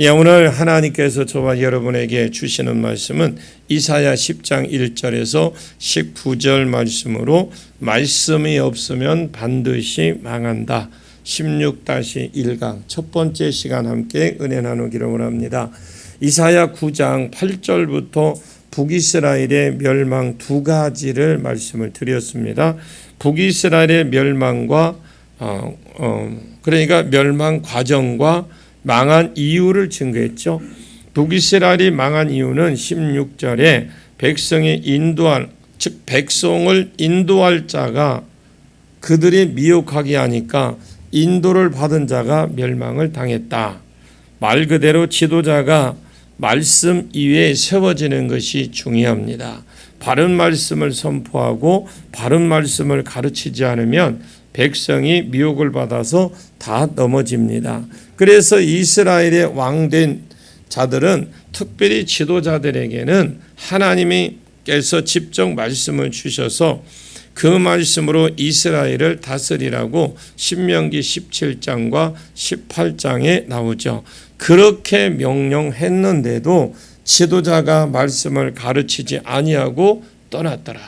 오늘 하나님께서 저와 여러분에게 주시는 말씀은 이사야 10장 1절에서 19절 말씀으로 말씀이 없으면 반드시 망한다. 16-1강 첫 번째 시간 함께 은혜 나누기를 원합니다. 이사야 9장 8절부터 북이스라엘의 멸망 두 가지를 말씀을 드렸습니다. 북이스라엘의 멸망과 그러니까 멸망 과정과 망한 이유를 증거했죠. 북이스라엘이 망한 이유는 16절에 백성이 즉 백성을 인도할 자가 그들이 미혹하게 하니까 인도를 받은 자가 멸망을 당했다. 말 그대로 지도자가 말씀 이외에 세워지는 것이 중요합니다. 바른 말씀을 선포하고 바른 말씀을 가르치지 않으면 백성이 미혹을 받아서 다 넘어집니다. 그래서 이스라엘의 왕된 자들은 특별히 지도자들에게는 하나님께서 직접 말씀을 주셔서 그 말씀으로 이스라엘을 다스리라고 신명기 17장과 18장에 나오죠. 그렇게 명령했는데도 지도자가 말씀을 가르치지 아니하고 떠났더라.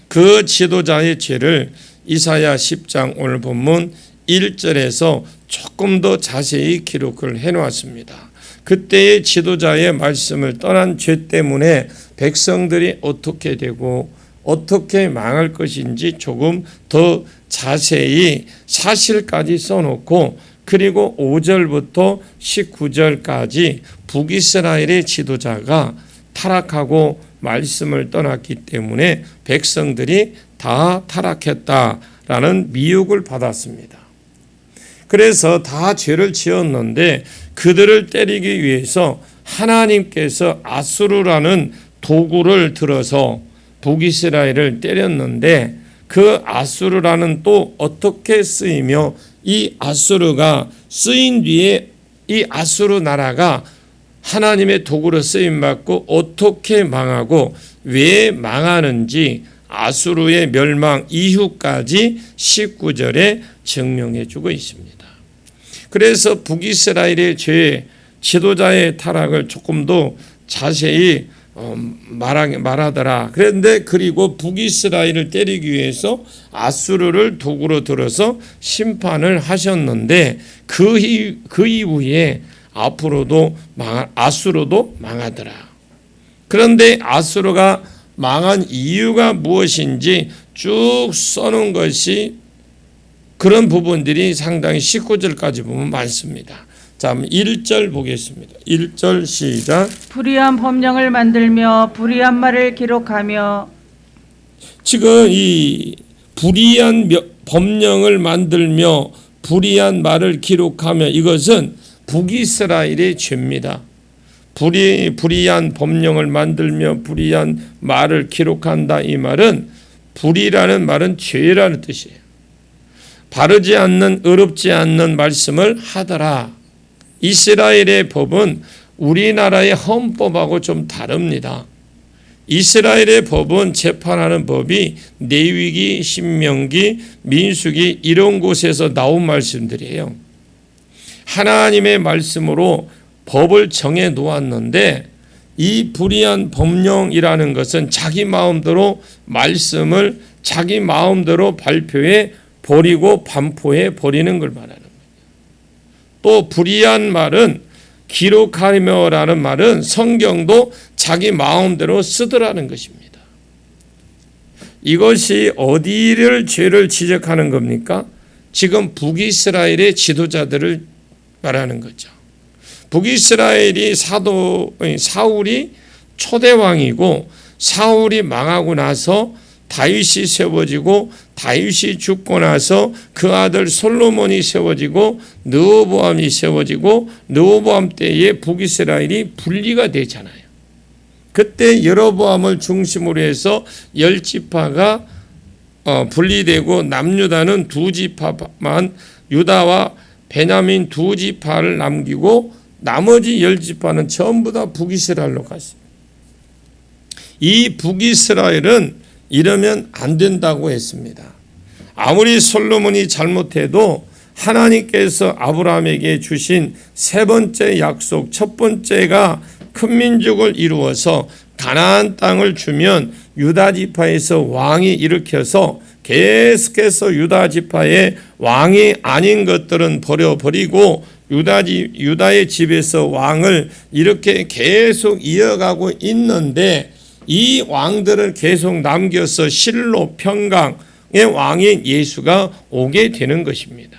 그 지도자의 죄를 이사야 10장 오늘 본문 1절에서 조금 더 자세히 기록을 해놓았습니다. 그때의 지도자의 말씀을 떠난 죄 때문에 백성들이 어떻게 되고 어떻게 망할 것인지 조금 더 자세히 사실까지 써놓고 그리고 5절부터 19절까지 북이스라엘의 지도자가 타락하고 말씀을 떠났기 때문에 백성들이 다 타락했다라는 미혹을 받았습니다. 그래서 다 죄를 지었는데 그들을 때리기 위해서 하나님께서 아수르라는 도구를 들어서 북이스라엘을 때렸는데 그 아수르라는 또 어떻게 쓰이며 이 아수르가 쓰인 뒤에 이 아수르 나라가 하나님의 도구로 쓰임받고 어떻게 망하고 왜 망하는지 아수르의 멸망 이후까지 19절에 증명해 주고 있습니다. 그래서 북이스라엘의 죄, 지도자의 타락을 조금 더 자세히 말하더라. 그런데 그리고 북이스라엘을 때리기 위해서 아수르를 도구로 들어서 심판을 하셨는데 그 이후에 앞으로도 아수르도 망하더라. 그런데 아수르가 망한 이유가 무엇인지 쭉 써놓은 것이 그런 부분들이 상당히 19절까지 보면 많습니다. 자, 1절 보겠습니다. 1절 시작. 불의한 법령을 만들며 불의한 말을 기록하며. 지금 이 불의한 법령을 만들며 불의한 말을 기록하며 이것은 북이스라엘의 죄입니다. 불의한 법령을 만들며 불의한 말을 기록한다. 이 말은 불의라는 말은 죄라는 뜻이에요. 바르지 않는 어렵지 않는 말씀을 하더라. 이스라엘의 법은 우리나라의 헌법하고 좀 다릅니다. 이스라엘의 법은 재판하는 법이 레위기, 신명기, 민수기 이런 곳에서 나온 말씀들이에요. 하나님의 말씀으로 법을 정해 놓았는데 이 불의한 법령이라는 것은 자기 마음대로 말씀을 자기 마음대로 발표해 버리고 반포해 버리는 걸 말하는 거예요. 또 불의한 말은 기록하며라는 말은 성경도 자기 마음대로 쓰더라는 것입니다. 이것이 어디를 죄를 지적하는 겁니까? 지금 북이스라엘의 지도자들을 말하는 거죠. 북이스라엘이 사울이 초대왕이고 사울이 망하고 나서 다윗이 세워지고 다윗이 죽고 나서 그 아들 솔로몬이 세워지고 르호보암이 세워지고 르호보암 때에 북이스라엘이 분리가 되잖아요. 그때 여로보암을 중심으로 해서 10지파가 분리되고 남유다는 2지파만 유다와 베냐민 2지파를 남기고 나머지 10지파는 전부 다 북이스라엘로 갔습니다. 이 북이스라엘은 이러면 안 된다고 했습니다. 아무리 솔로몬이 잘못해도 하나님께서 아브라함에게 주신 세 번째 약속, 첫 번째가 큰 민족을 이루어서 가나안 땅을 주면 유다 지파에서 왕이 일으켜서 계속해서 유다 지파의 왕이 아닌 것들은 버려버리고 유다의 집에서 왕을 이렇게 계속 이어가고 있는데, 이 왕들을 계속 남겨서 실로 평강의 왕인 예수가 오게 되는 것입니다.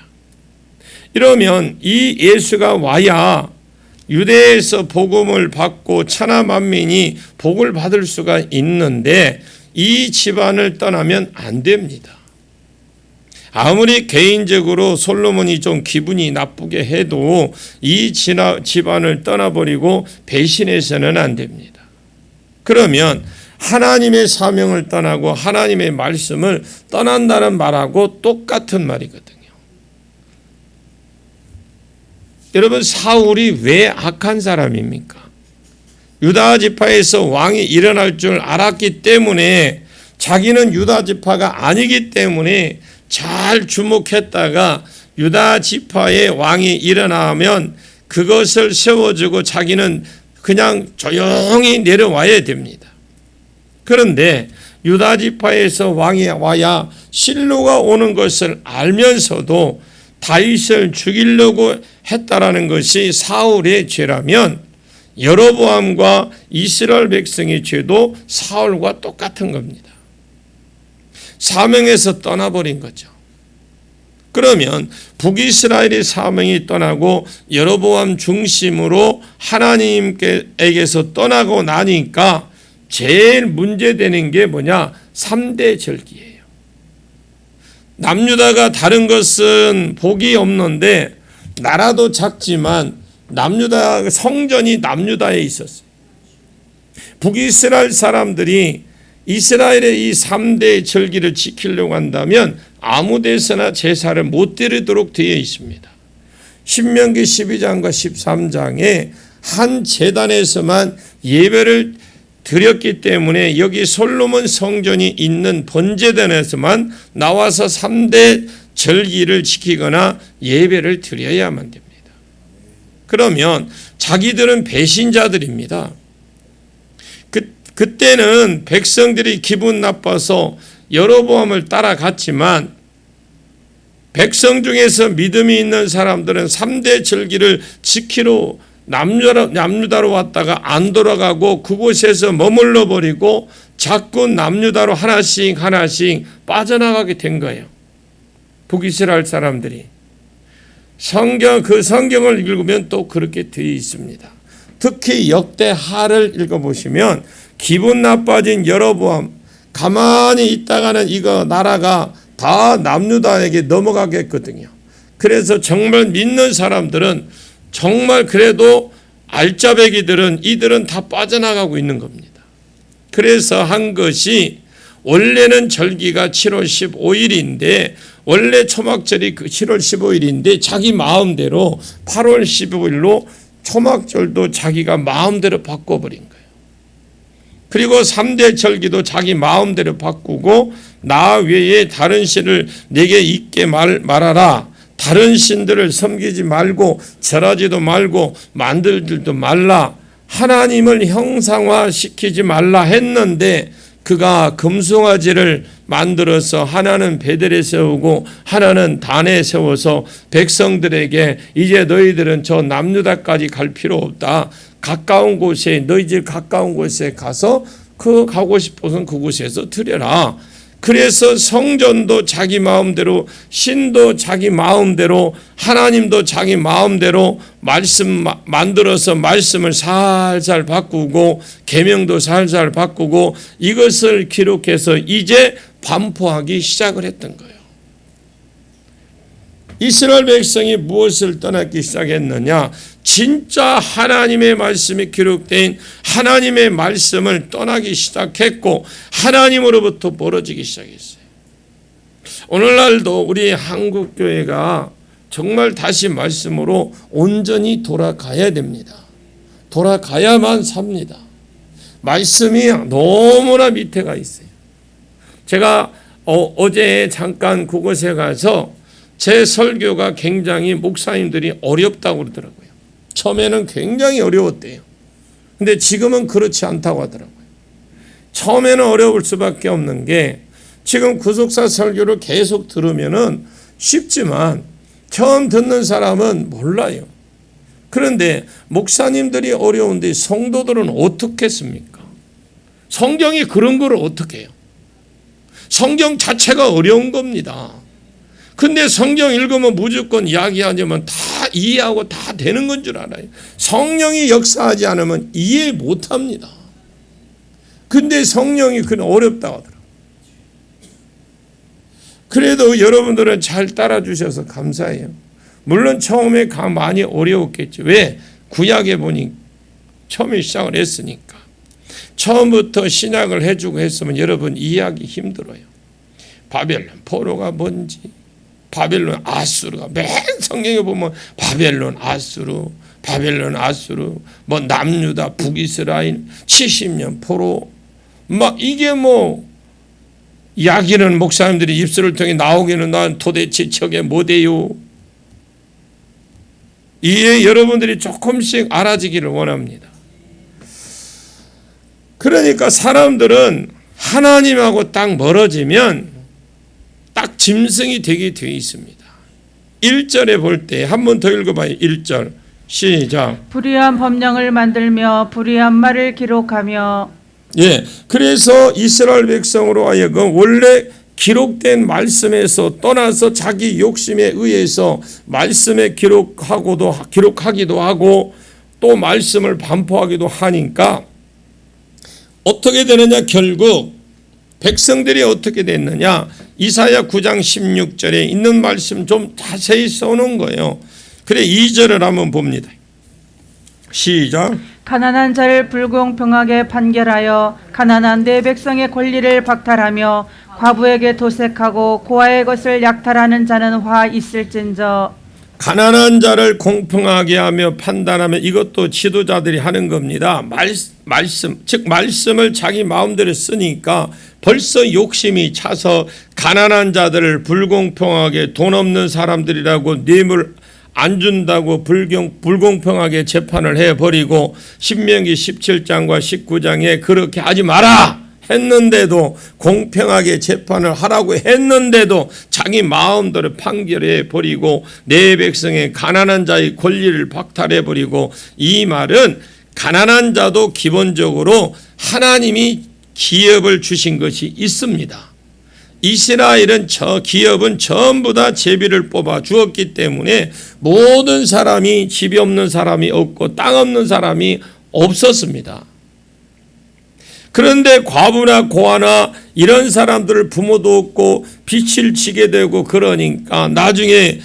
이러면 이 예수가 와야 유대에서 복음을 받고 천하 만민이 복을 받을 수가 있는데, 이 집안을 떠나면 안 됩니다. 아무리 개인적으로 솔로몬이 좀 기분이 나쁘게 해도 이 집안을 떠나버리고 배신해서는 안 됩니다. 그러면 하나님의 사명을 떠나고 하나님의 말씀을 떠난다는 말하고 똑같은 말이거든요. 여러분, 사울이 왜 악한 사람입니까? 유다 지파에서 왕이 일어날 줄 알았기 때문에, 자기는 유다 지파가 아니기 때문에 잘 주목했다가 유다 지파의 왕이 일어나면 그것을 세워주고 자기는 그냥 조용히 내려와야 됩니다. 그런데 유다 지파에서 왕이 와야 실로가 오는 것을 알면서도 다윗을 죽이려고 했다라는 것이 사울의 죄라면, 여로보암과 이스라엘 백성의 죄도 사울과 똑같은 겁니다. 사명에서 떠나버린 거죠. 그러면 북이스라엘의 사명이 떠나고 여로보암 중심으로 하나님께서 떠나고 나니까 제일 문제되는 게 뭐냐? 3대 절기예요. 남유다가 다른 것은 복이 없는데, 나라도 작지만 남유다 성전이 남유다에 있었어요. 북이스라엘 사람들이 이스라엘의 이 3대 절기를 지키려고 한다면 아무 데서나 제사를 못 드리도록 되어 있습니다. 신명기 12장과 13장에 한 제단에서만 예배를 드렸기 때문에 여기 솔로몬 성전이 있는 번제단에서만 나와서 3대 절기를 지키거나 예배를 드려야만 됩니다. 그러면 자기들은 배신자들입니다. 그때는 백성들이 기분 나빠서 여로보암을 따라갔지만, 백성 중에서 믿음이 있는 사람들은 3대 절기를 지키러 남유다로 왔다가 안 돌아가고 그곳에서 머물러 버리고 자꾸 남유다로 하나씩 빠져나가게 된 거예요. 북이스라엘 사람들이. 그 성경을 읽으면 또 그렇게 되어 있습니다. 특히 역대하를 읽어보시면 기분 나빠진 여로보암, 가만히 있다가는 이거 나라가 다 남유다에게 넘어가겠거든요. 그래서 정말 믿는 사람들은, 정말 그래도 알짜배기들은 이들은 다 빠져나가고 있는 겁니다. 그래서 한 것이, 원래는 절기가 7월 15일인데 원래 초막절이 7월 15일인데 자기 마음대로 8월 15일로 초막절도 자기가 마음대로 바꿔버린 거예요. 그리고 3대 절기도 자기 마음대로 바꾸고, 나 외에 다른 신을 내게 있게 말하라. 다른 신들을 섬기지 말고 절하지도 말고 만들지도 말라. 하나님을 형상화시키지 말라 했는데, 그가 금송아지를 만들어서 하나는 베델에 세우고 하나는 단에 세워서 백성들에게 이제 너희들은 저 남유다까지 갈 필요 없다. 가까운 곳에, 너희 집 가까운 곳에 가서 그 가고 싶어서는 그곳에서 드려라. 그래서 성전도 자기 마음대로, 신도 자기 마음대로, 하나님도 자기 마음대로 말씀 만들어서 말씀을 살살 바꾸고 계명도 살살 바꾸고 이것을 기록해서 이제 반포하기 시작을 했던 거예요. 이스라엘 백성이 무엇을 떠나기 시작했느냐? 진짜 하나님의 말씀이 기록된 하나님의 말씀을 떠나기 시작했고, 하나님으로부터 멀어지기 시작했어요. 오늘날도 우리 한국교회가 정말 다시 말씀으로 온전히 돌아가야 됩니다. 돌아가야만 삽니다. 말씀이 너무나 밑에가 있어요. 제가 어제 잠깐 그곳에 가서 제 설교가 굉장히 목사님들이 어렵다고 그러더라고요. 처음에는 굉장히 어려웠대요. 근데 지금은 그렇지 않다고 하더라고요. 처음에는 어려울 수밖에 없는 게 지금 구속사 설교를 계속 들으면은 쉽지만 처음 듣는 사람은 몰라요. 그런데 목사님들이 어려운데 성도들은 어떻겠습니까? 성경이 그런 걸 어떻게 해요? 성경 자체가 어려운 겁니다. 근데 성경 읽으면 무조건 이야기하자면 다 이해하고 다 되는 건 줄 알아요. 성령이 역사하지 않으면 이해 못합니다. 근데 성령이 그냥 어렵다고 하더라고요. 그래도 여러분들은 잘 따라주셔서 감사해요. 물론 처음에 많이 어려웠겠죠. 왜? 구약에 보니 처음에 시작을 했으니까. 처음부터 신약을 해주고 했으면 여러분 이해하기 힘들어요. 바벨론 포로가 뭔지, 바벨론 아수르가 맨 성경에 보면 바벨론 아수르, 바벨론 아수르, 뭐 남유다 북이스라엘 70년 포로, 막 이게 뭐 이야기는 목사님들이 입술을 통해 나오기는 난 도대체 저게 뭐대요? 이에 여러분들이 조금씩 알아지기를 원합니다. 그러니까 사람들은 하나님하고 딱 멀어지면 딱 짐승이 되게 되어 있습니다. 1절에 볼 때 한 번 더 읽어봐요. 1절 시작. 불의한 법령을 만들며 불의한 말을 기록하며. 예, 그래서 이스라엘 백성으로 하여금 원래 기록된 말씀에서 떠나서 자기 욕심에 의해서 말씀에 기록하기도 하고 또 말씀을 반포하기도 하니까 어떻게 되느냐, 결국 백성들이 어떻게 됐느냐, 이사야 9장 16절에 있는 말씀 좀 자세히 써놓은 거예요. 그래 2절을 한번 봅니다. 시작. 가난한 자를 불공평하게 판결하여 가난한 내 백성의 권리를 박탈하며 과부에게 도색하고 고아의 것을 약탈하는 자는 화 있을진저. 가난한 자를 공평하게 하며 판단하며, 이것도 지도자들이 하는 겁니다. 말씀, 즉 말씀을 자기 마음대로 쓰니까 벌써 욕심이 차서 가난한 자들을 불공평하게, 돈 없는 사람들이라고 뇌물 안 준다고 불공평하게 재판을 해버리고, 신명기 17장과 19장에 그렇게 하지 마라 했는데도, 공평하게 재판을 하라고 했는데도 자기 마음대로 판결해 버리고 내 백성의 가난한 자의 권리를 박탈해 버리고, 이 말은 가난한 자도 기본적으로 하나님이 기업을 주신 것이 있습니다. 이스라엘은 저 기업은 전부 다 제비를 뽑아 주었기 때문에 모든 사람이, 집이 없는 사람이 없고 땅 없는 사람이 없었습니다. 그런데 과부나 고아나 이런 사람들을 부모도 없고 빚을 지게 되고 그러니까 나중에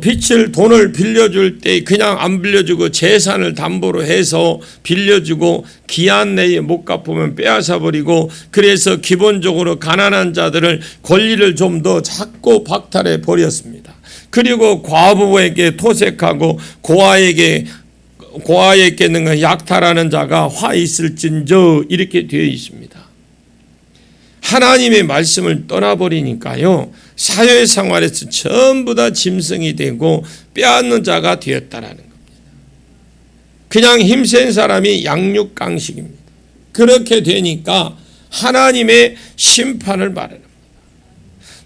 빚을 돈을 빌려줄 때 그냥 안 빌려주고 재산을 담보로 해서 빌려주고 기한 내에 못 갚으면 빼앗아 버리고, 그래서 기본적으로 가난한 자들을 권리를 좀 더 자꾸 박탈해 버렸습니다. 그리고 과부에게 토색하고 고아에게는 약탈하는 자가 화 있을진저, 이렇게 되어 있습니다. 하나님의 말씀을 떠나버리니까요, 사회생활에서 전부 다 짐승이 되고 빼앗는 자가 되었다라는 겁니다. 그냥 힘센 사람이 양육강식입니다. 그렇게 되니까 하나님의 심판을 말합니다.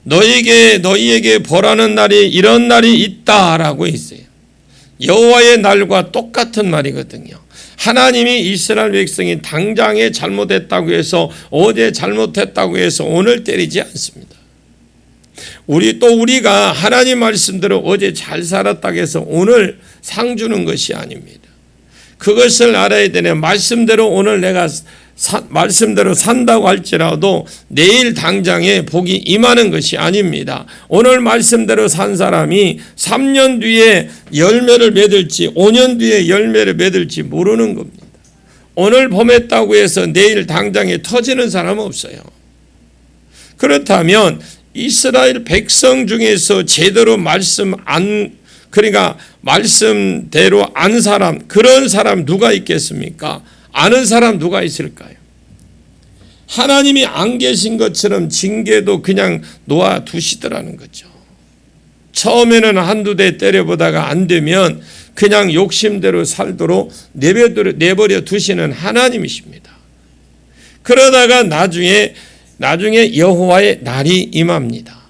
너희에게 벌하는 날이 이런 날이 있다라고 했어요. 여호와의 날과 똑같은 말이거든요. 하나님이 이스라엘 백성이 당장에 잘못했다고 해서, 어제 잘못했다고 해서 오늘 때리지 않습니다. 우리가 하나님 말씀대로 어제 잘 살았다고 해서 오늘 상 주는 것이 아닙니다. 그것을 알아야 되네. 말씀대로 오늘 내가 말씀대로 산다고 할지라도 내일 당장에 복이 임하는 것이 아닙니다. 오늘 말씀대로 산 사람이 3년 뒤에 열매를 맺을지 5년 뒤에 열매를 맺을지 모르는 겁니다. 오늘 범했다고 해서 내일 당장에 터지는 사람은 없어요. 그렇다면 이스라엘 백성 중에서 제대로 말씀대로 안 사람, 그런 사람 누가 있겠습니까? 아는 사람 누가 있을까요? 하나님이 안 계신 것처럼 징계도 그냥 놓아두시더라는 거죠. 처음에는 한두 대 때려보다가 안 되면 그냥 욕심대로 살도록 내버려 두시는 하나님이십니다. 그러다가 나중에 여호와의 날이 임합니다.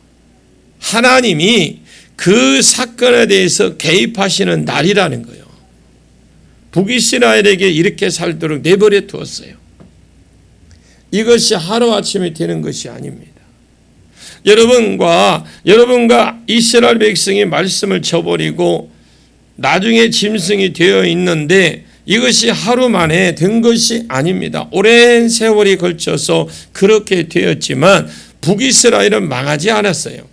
하나님이 그 사건에 대해서 개입하시는 날이라는 거예요. 북이스라엘에게 이렇게 살도록 내버려 두었어요. 이것이 하루아침에 되는 것이 아닙니다. 여러분과 이스라엘 백성이 말씀을 저버리고 나중에 짐승이 되어 있는데 이것이 하루 만에 된 것이 아닙니다. 오랜 세월이 걸쳐서 그렇게 되었지만 북이스라엘은 망하지 않았어요.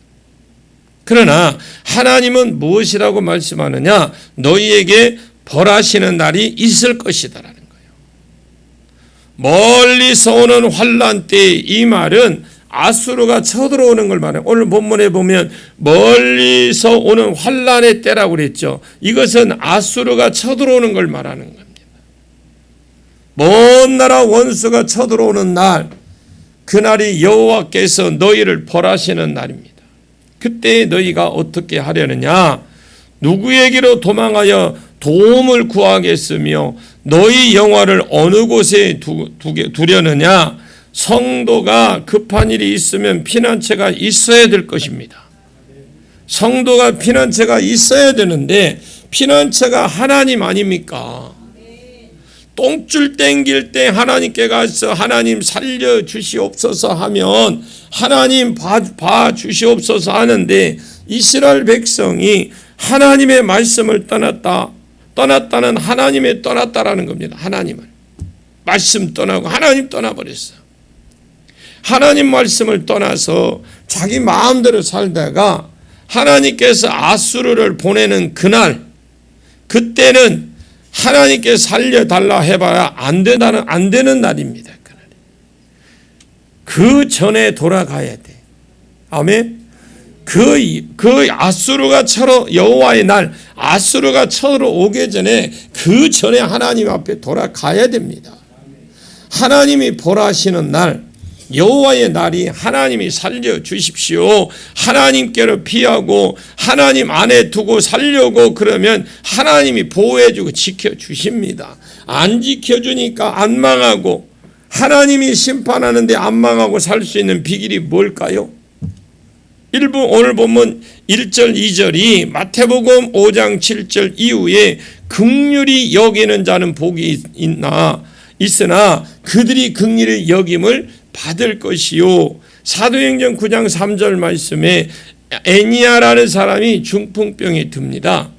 그러나 하나님은 무엇이라고 말씀하느냐? 너희에게 벌하시는 날이 있을 것이다라는 거예요. 멀리서 오는 환난 때, 이 말은 아수르가 쳐들어오는 걸 말해요. 오늘 본문에 보면 멀리서 오는 환난의 때라고 그랬죠. 이것은 아수르가 쳐들어오는 걸 말하는 겁니다. 먼 나라 원수가 쳐들어오는 날, 그날이 여호와께서 너희를 벌하시는 날입니다. 그때 너희가 어떻게 하려느냐? 누구에게로 도망하여 도움을 구하겠으며 너희 영화를 어느 곳에 두려느냐? 성도가 급한 일이 있으면 피난처가 있어야 될 것입니다. 성도가 피난처가 있어야 되는데 피난처가 하나님 아닙니까? 똥줄 땡길 때 하나님께 가서 하나님 살려주시옵소서 하면 하나님 봐주시옵소서 하는데, 이스라엘 백성이 하나님의 말씀을 떠났다는 하나님의 떠났다라는 겁니다. 하나님을 말씀 떠나고 하나님 떠나버렸어. 하나님 말씀을 떠나서 자기 마음대로 살다가 하나님께서 아수르를 보내는 그날, 그때는 하나님께 살려달라 해봐야 안 되는 날입니다. 그 전에 돌아가야 돼. 아멘. 그 아수르가 여호와의 날, 아수르가 쳐들어오기 전에 그 전에 하나님 앞에 돌아가야 됩니다. 하나님이 벌하시는 날, 여호와의 날이 하나님이 살려주십시오. 하나님께로 피하고 하나님 안에 두고 살려고 그러면 하나님이 보호해주고 지켜주십니다. 안 지켜주니까 안 망하고, 하나님이 심판하는데 안 망하고 살 수 있는 비결이 뭘까요? 오늘 보면 1절 2절이 마태복음 5장 7절 이후에 긍휼히 여기는 자는 복이 있으나 그들이 긍휼히 여김을 받을 것이요. 사도행전 9장 3절 말씀에 애니아라는 사람이 중풍병에 듭니다.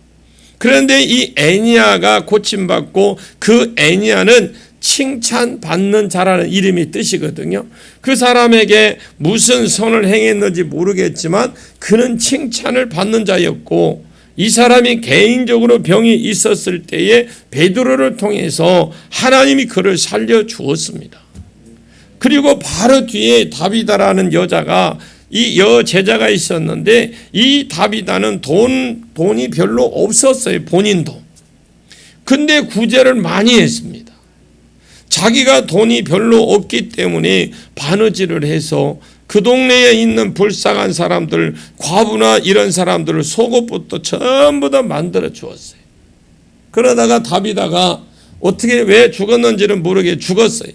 그런데 이 애니아가 고침받고, 그 애니아는 칭찬받는 자라는 이름이 뜻이거든요. 그 사람에게 무슨 선을 행했는지 모르겠지만 그는 칭찬을 받는 자였고, 이 사람이 개인적으로 병이 있었을 때에 베드로를 통해서 하나님이 그를 살려주었습니다. 그리고 바로 뒤에 다비다라는 여자가, 이 여제자가 있었는데, 이 다비다는 돈이 별로 없었어요. 본인도. 근데 구제를 많이 했습니다. 자기가 돈이 별로 없기 때문에 바느질을 해서 그 동네에 있는 불쌍한 사람들, 과부나 이런 사람들을 속옷부터 전부 다 만들어 주었어요. 그러다가 다비다가 어떻게 왜 죽었는지는 모르게 죽었어요.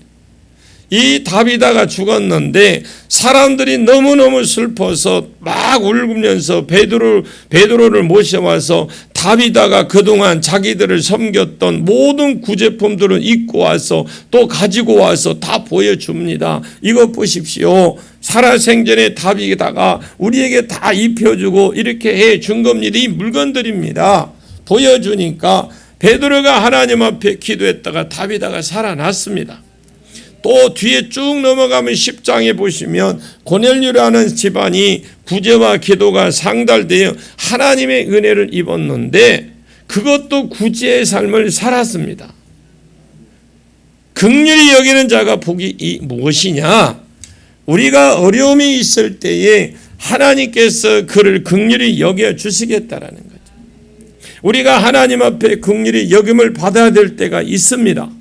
이 다비다가 죽었는데 사람들이 너무너무 슬퍼서 막 울면서 베드로를 모셔와서 다비다가 그동안 자기들을 섬겼던 모든 구제품들을 입고 와서 또 가지고 와서 다 보여줍니다. 이것 보십시오. 살아생전에 다비다가 우리에게 다 입혀주고 이렇게 해준 겁니다. 이 물건들입니다. 보여주니까 베드로가 하나님 앞에 기도했다가 다비다가 살아났습니다. 또 뒤에 쭉 넘어가면 10장에 보시면 고넬료라는 집안이 구제와 기도가 상달되어 하나님의 은혜를 입었는데 그것도 구제의 삶을 살았습니다. 긍휼히 여기는 자가 복이 무엇이냐? 우리가 어려움이 있을 때에 하나님께서 그를 긍휼히 여겨 주시겠다라는 거죠. 우리가 하나님 앞에 긍휼히 여김을 받아야 될 때가 있습니다.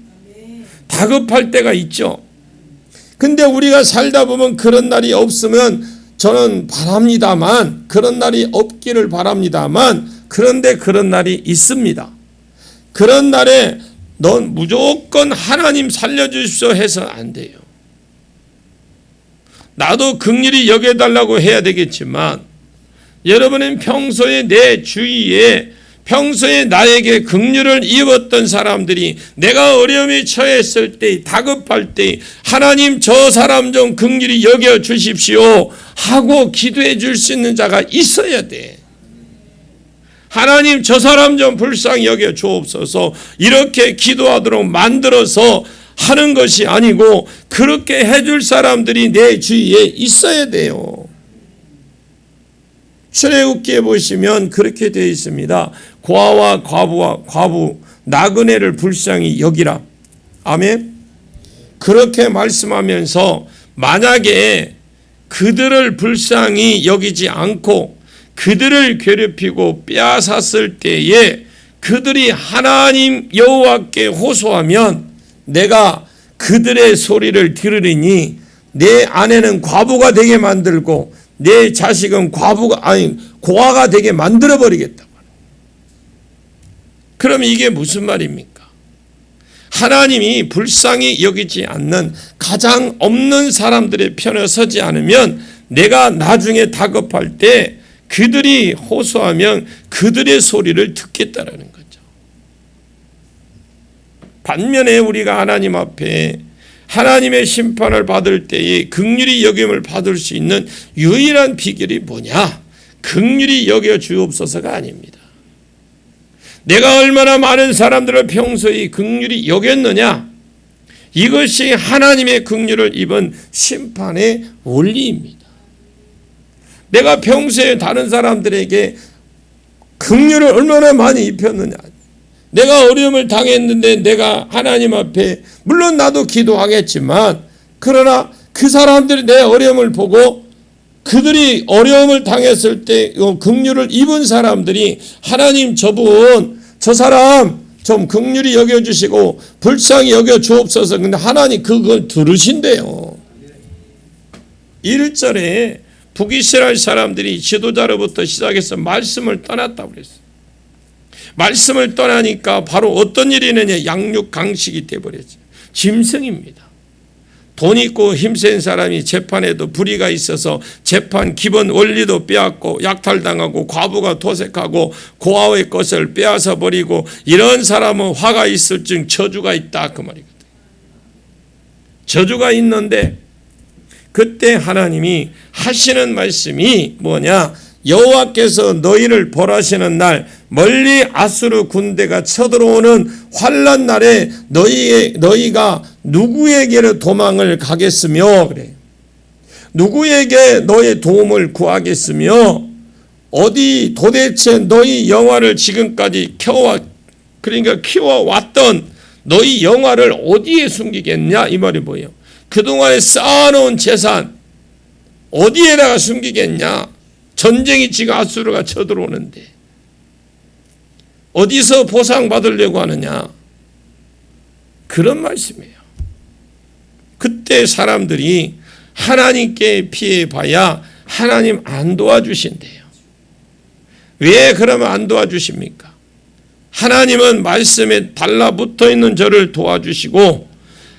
다급할 때가 있죠. 근데 우리가 살다 보면 그런 날이 없으면 저는 바랍니다만, 그런 날이 없기를 바랍니다만, 그런데 그런 날이 있습니다. 그런 날에 넌 무조건 하나님 살려주십시오 해서 안 돼요. 나도 긍휼히 여겨달라고 해야 되겠지만, 여러분은 평소에 내 주위에 평소에 나에게 긍휼을 입었던 사람들이 내가 어려움에 처했을 때, 다급할 때 하나님 저 사람 좀 긍휼히 여겨 주십시오 하고 기도해 줄 수 있는 자가 있어야 돼. 하나님 저 사람 좀 불쌍히 여겨 주옵소서 이렇게 기도하도록 만들어서 하는 것이 아니고, 그렇게 해줄 사람들이 내 주위에 있어야 돼요. 출애굽기에 보시면 그렇게 되어 있습니다. 고아와 과부 나그네를 불쌍히 여기라. 아멘. 그렇게 말씀하면서 만약에 그들을 불쌍히 여기지 않고 그들을 괴롭히고 빼앗았을 때에 그들이 하나님 여호와께 호소하면 내가 그들의 소리를 들으리니 내 아내는 과부가 되게 만들고 내 자식은 고아가 되게 만들어 버리겠다. 그럼 이게 무슨 말입니까? 하나님이 불쌍히 여기지 않는 가장 없는 사람들의 편에 서지 않으면 내가 나중에 다급할 때 그들이 호소하면 그들의 소리를 듣겠다라는 거죠. 반면에 우리가 하나님 앞에 하나님의 심판을 받을 때에 긍휼히 여김을 받을 수 있는 유일한 비결이 뭐냐? 긍휼히 여겨 주옵소서가 아닙니다. 내가 얼마나 많은 사람들을 평소에 긍휼히 여겼느냐? 이것이 하나님의 긍휼을 입은 심판의 원리입니다. 내가 평소에 다른 사람들에게 긍휼을 얼마나 많이 입혔느냐? 내가 어려움을 당했는데 내가 하나님 앞에 물론 나도 기도하겠지만, 그러나 그 사람들이 내 어려움을 보고 그들이 어려움을 당했을 때 긍휼을 입은 사람들이 하나님 저분 저 사람 좀 긍휼히 여겨주시고 불쌍히 여겨 주옵소서. 근데 하나님 그걸 들으신대요. 1절에 북이스라엘 사람들이 지도자로부터 시작해서 말씀을 떠났다고 그랬어요. 말씀을 떠나니까 바로 어떤 일이 있느냐? 양육 강식이 되어버렸죠. 짐승입니다. 돈 있고 힘센 사람이 재판에도 불의가 있어서 재판 기본 원리도 빼앗고 약탈당하고 과부가 도색하고 고아의 것을 빼앗아 버리고, 이런 사람은 화가 있을 จึ 저주가 있다 그 말이거든요. 저주가 있는데 그때 하나님이 하시는 말씀이 뭐냐? 여호와께서 너희를 벌하시는 날 멀리 아수르 군대가 쳐들어오는 환난 날에 너희가 누구에게로 도망을 가겠으며, 그래. 누구에게 너의 도움을 구하겠으며, 어디 도대체 너희 영화를 지금까지 키워왔던 너희 영화를 어디에 숨기겠냐 이 말이 뭐예요? 그동안에 쌓아놓은 재산 어디에다가 숨기겠냐? 전쟁이 지금 아수르가 쳐들어오는데 어디서 보상받으려고 하느냐? 그런 말씀이에요. 그때 사람들이 하나님께 피해봐야 하나님 안 도와주신대요. 왜 그러면 안 도와주십니까? 하나님은 말씀에 달라붙어 있는 저를 도와주시고,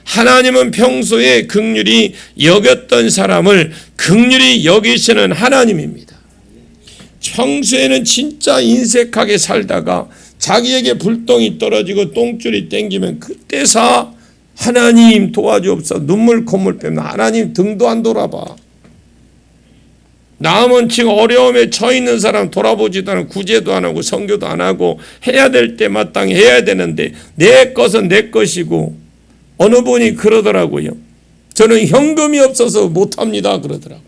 하나님은 평소에 긍휼히 여겼던 사람을 긍휼히 여기시는 하나님입니다. 평소에는 진짜 인색하게 살다가 자기에게 불똥이 떨어지고 똥줄이 땡기면 그때서 하나님 도와주옵소서 눈물 콧물 빼면 하나님 등도 안 돌아봐. 남은 지금 어려움에 처해 있는 사람 돌아보지도 않고 구제도 안 하고 선교도 안 하고 해야 될 때 마땅히 해야 되는데 내 것은 내 것이고, 어느 분이 그러더라고요. 저는 현금이 없어서 못합니다 그러더라고요.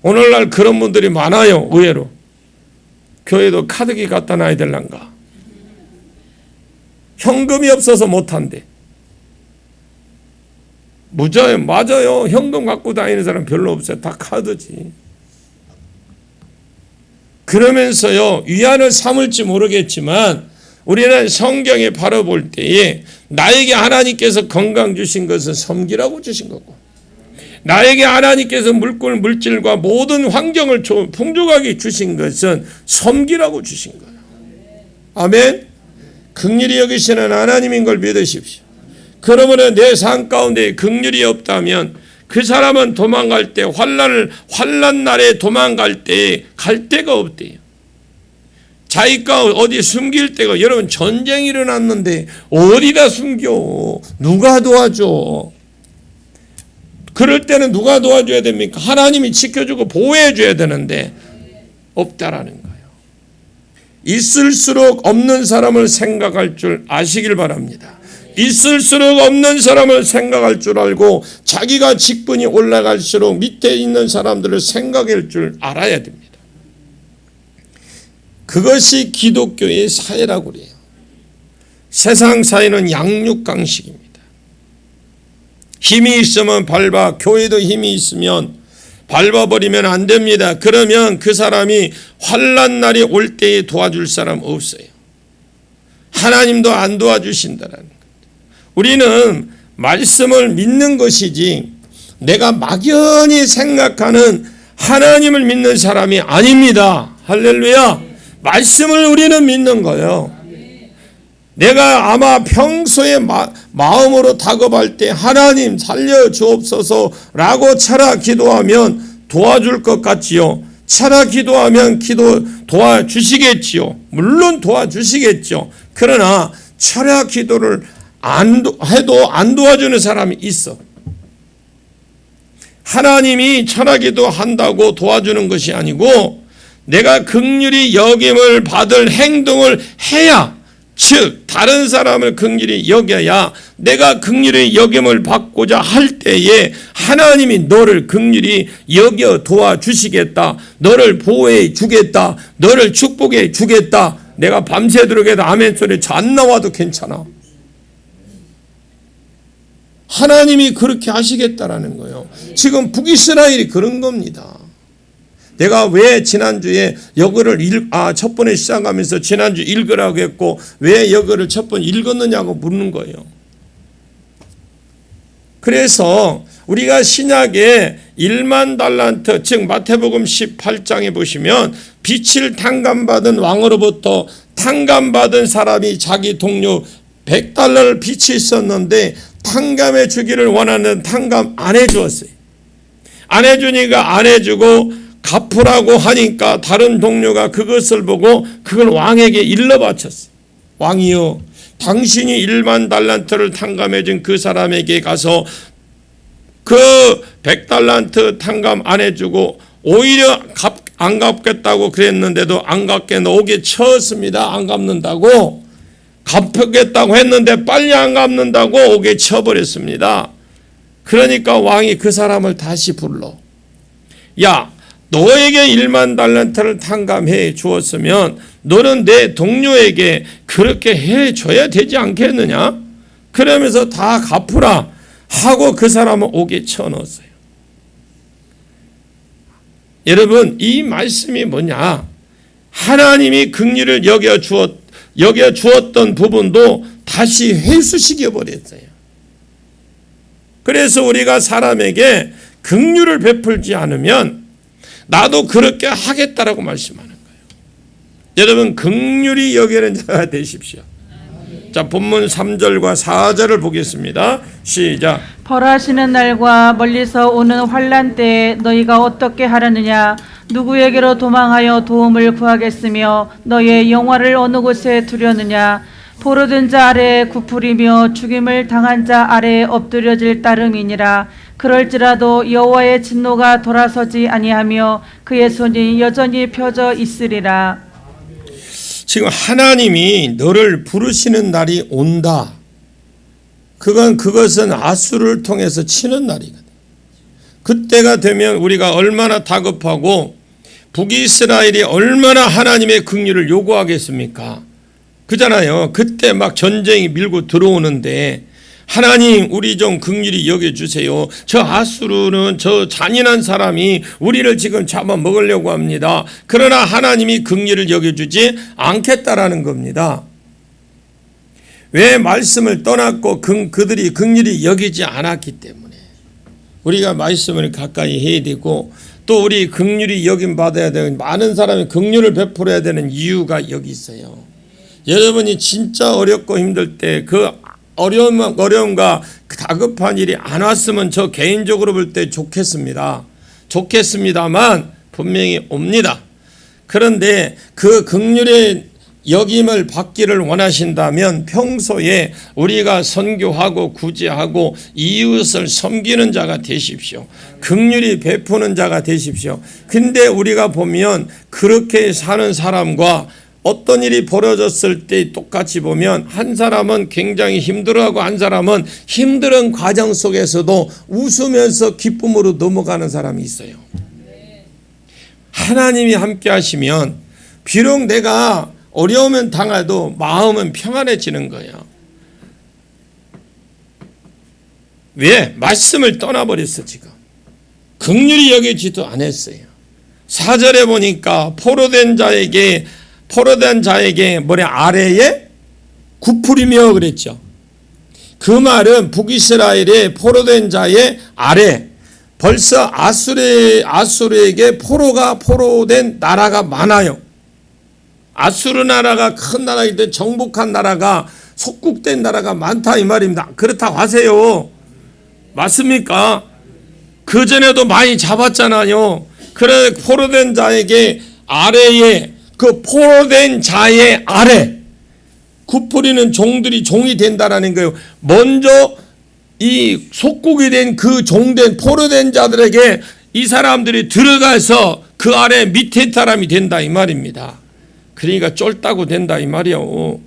오늘날 그런 분들이 많아요. 의외로 교회도 카드기 갖다 놔야 될란가? 현금이 없어서 못한대. 맞아요. 현금 갖고 다니는 사람 별로 없어요. 다 카드지. 그러면서요, 위안을 삼을지 모르겠지만 우리는 성경에 바로 볼 때에 나에게 하나님께서 건강 주신 것은 섬기라고 주신 거고, 나에게 하나님께서 물질과 모든 환경을 풍족하게 주신 것은 섬기라고 주신 거예요. 아멘. 긍휼히 여기시는 하나님인 걸 믿으십시오. 그러므로 내 삶 가운데 긍휼이 없다면 그 사람은 도망갈 때 환난 날에 도망갈 때 갈 데가 없대요. 자기가 어디 숨길 데가, 여러분 전쟁이 일어났는데 어디다 숨겨? 누가 도와줘? 그럴 때는 누가 도와줘야 됩니까? 하나님이 지켜주고 보호해 줘야 되는데 없다라는 거예요. 있을수록 없는 사람을 생각할 줄 아시길 바랍니다. 있을수록 없는 사람을 생각할 줄 알고 자기가 직분이 올라갈수록 밑에 있는 사람들을 생각할 줄 알아야 됩니다. 그것이 기독교의 사회라고 그래요. 세상 사회는 양육강식입니다. 힘이 있으면 밟아, 교회도 힘이 있으면 밟아버리면 안 됩니다. 그러면 그 사람이 환난 날이 올 때에 도와줄 사람 없어요. 하나님도 안 도와주신다는 거예요. 우리는 말씀을 믿는 것이지 내가 막연히 생각하는 하나님을 믿는 사람이 아닙니다. 할렐루야. 말씀을 우리는 믿는 거예요. 내가 아마 평소에 마음으로 다급할 때 하나님 살려주옵소서라고 차라 기도하면 도와줄 것 같지요. 차라 기도하면 도와주시겠지요. 물론 도와주시겠죠. 그러나 차라 기도를 해도 안 도와주는 사람이 있어. 하나님이 차라 기도한다고 도와주는 것이 아니고 내가 긍휼히 여김을 받을 행동을 해야, 즉 다른 사람을 긍휼히 여겨야 내가 긍휼히 여김을 받고자 할 때에 하나님이 너를 긍휼히 여겨 도와주시겠다, 너를 보호해 주겠다, 너를 축복해 주겠다. 내가 밤새도록 해도 아멘 소리 안 나와도 괜찮아. 하나님이 그렇게 하시겠다라는 거예요. 지금 북이스라엘이 그런 겁니다. 내가 왜 지난주에 여거를 첫 번에 시작하면서 지난주 읽으라고 했고 왜 여거를 첫 번 읽었느냐고 묻는 거예요. 그래서 우리가 신약에 1만 달란트, 즉 마태복음 18장에 보시면 빛을 탕감받은 왕으로부터 탕감받은 사람이 자기 동료 100달러를 빛이 있었는데 탕감해 주기를 원하는 탕감 안 해주었어요. 안 해주니까 안 해주고 갚으라고 하니까 다른 동료가 그것을 보고 그걸 왕에게 일러 바쳤어요. 왕이여, 당신이 1만 달란트를 탕감해 준 그 사람에게 가서 그 100달란트 탕감 안 해주고 오히려 안 갚겠다고 그랬는데도 안 갚게 오게 쳤습니다. 안 갚는다고. 갚겠다고 했는데 빨리 안 갚는다고 오게 쳐버렸습니다. 그러니까 왕이 그 사람을 다시 불러. 야, 너에게 1만 달란트를 탕감해 주었으면 너는 내 동료에게 그렇게 해줘야 되지 않겠느냐? 그러면서 다 갚으라 하고 그 사람은 옥에 쳐넣었어요. 여러분, 이 말씀이 뭐냐? 하나님이 긍휼을 여겨 주었던 부분도 다시 회수시켜 버렸어요. 그래서 우리가 사람에게 긍휼을 베풀지 않으면 나도 그렇게 하겠다라고 말씀하는 거예요. 여러분, 긍휼히 여기는 자가 되십시오. 자, 본문 3절과 4절을 보겠습니다. 시작. 벌하시는 날과 멀리서 오는 환난 때에 너희가 어떻게 하려느냐? 누구에게로 도망하여 도움을 구하겠으며 너희의 영화를 어느 곳에 두려느냐? 포로된 자 아래에 굽으리며 죽임을 당한 자 아래에 엎드려질 따름이니라. 그럴지라도 여호와의 진노가 돌아서지 아니하며 그의 손이 여전히 펴져 있으리라. 지금 하나님이 너를 부르시는 날이 온다. 그것은 아수를 통해서 치는 날이거든. 그때가 되면 우리가 얼마나 다급하고 북이스라엘이 얼마나 하나님의 긍휼을 요구하겠습니까? 그잖아요. 그때 막 전쟁이 밀고 들어오는데 하나님 우리 좀 긍휼히 여겨주세요. 저 아수르는 저 잔인한 사람이 우리를 지금 잡아먹으려고 합니다. 그러나 하나님이 긍휼을 여겨주지 않겠다라는 겁니다. 왜 말씀을 떠났고 그들이 긍휼히 여기지 않았기 때문에. 우리가 말씀을 가까이 해야 되고 또 우리 긍휼히 여김 받아야 되는 많은 사람이 긍휼을 베풀어야 되는 이유가 여기 있어요. 여러분이 진짜 어렵고 힘들 때 그 어려움과 다급한 일이 안 왔으면 저 개인적으로 볼 때 좋겠습니다만 분명히 옵니다. 그런데 그 긍휼의 여김을 받기를 원하신다면 평소에 우리가 선교하고 구제하고 이웃을 섬기는 자가 되십시오. 긍휼히 베푸는 자가 되십시오. 근데 우리가 보면 그렇게 사는 사람과 어떤 일이 벌어졌을 때 똑같이 보면 한 사람은 굉장히 힘들어하고 한 사람은 힘든 과정 속에서도 웃으면서 기쁨으로 넘어가는 사람이 있어요. 하나님이 함께 하시면 비록 내가 어려우면 당해도 마음은 평안해지는 거예요. 왜? 말씀을 떠나버렸어 지금. 긍휼히 여기지도 않았어요. 4절에 보니까 포로된 자에게 아래에 구풀이며 그랬죠. 그 말은 북이스라엘의 포로된 자의 아래, 벌써 아수르에게 포로된 나라가 많아요. 아수르 나라가 큰 나라이기 때문에 정복한 나라가 속국된 나라가 많다 이 말입니다. 그렇다고 하세요. 맞습니까? 그전에도 많이 잡았잖아요. 그래 포로된 자에게 아래에 그 포로된 자의 아래 구풀이는 종들이 종이 된다라는 거예요. 먼저 이 속국이 된 그 종된 포로된 자들에게 이 사람들이 들어가서 그 아래 밑에 사람이 된다 이 말입니다. 그러니까 쫄다고 된다 이 말이요.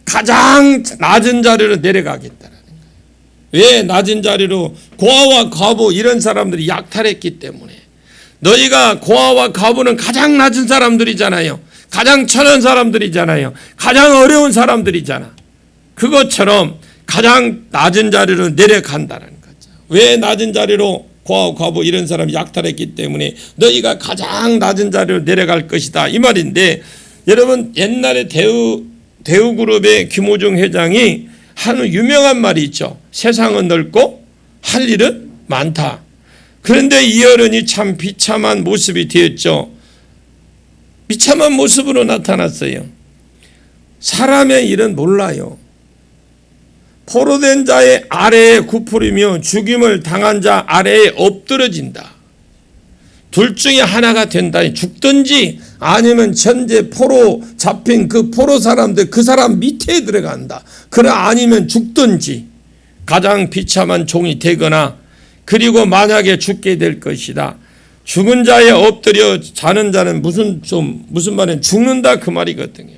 가장 낮은 자리로 내려가겠다라는 거예요. 왜 낮은 자리로? 고아와 과부 이런 사람들이 약탈했기 때문에. 너희가 고아와 과부는 가장 낮은 사람들이잖아요. 가장 천한 사람들이잖아요. 가장 어려운 사람들이잖아. 그것처럼 가장 낮은 자리로 내려간다는 거죠. 왜 낮은 자리로? 고아와 과부 이런 사람이 약탈했기 때문에 너희가 가장 낮은 자리로 내려갈 것이다 이 말인데, 여러분 옛날에 대우그룹의 김호중 회장이 하는 유명한 말이 있죠. 세상은 넓고 할 일은 많다. 그런데 이 어른이 참 비참한 모습이 되었죠. 비참한 모습으로 나타났어요. 사람의 일은 몰라요. 포로된 자의 아래에 구풀이며 죽임을 당한 자 아래에 엎드러진다. 둘 중에 하나가 된다. 죽든지 아니면 현재 포로 잡힌 그 포로 사람들 그 사람 밑에 들어간다. 그래 아니면 죽든지 가장 비참한 종이 되거나, 그리고 만약에 죽게 될 것이다. 죽은 자에 엎드려 자는 자는 무슨 말은 죽는다 그 말이거든요.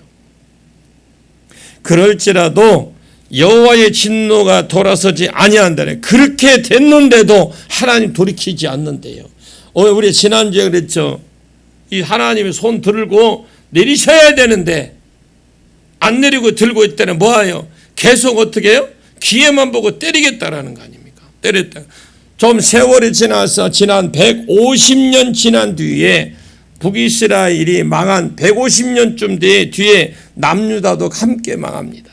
그럴지라도 여호와의 진노가 돌아서지 아니한다네. 그렇게 됐는데도 하나님 돌이키지 않는데요. 우리 지난주에 그랬죠. 이 하나님의 손 들고 내리셔야 되는데 안 내리고 들고 있다는 뭐예요? 계속 어떻게 해요? 기회만 보고 때리겠다라는 거 아닙니까? 때렸다. 좀 세월이 지나서 지난 150년 지난 뒤에 북이스라엘이 망한 150년쯤 뒤에 남유다도 함께 망합니다.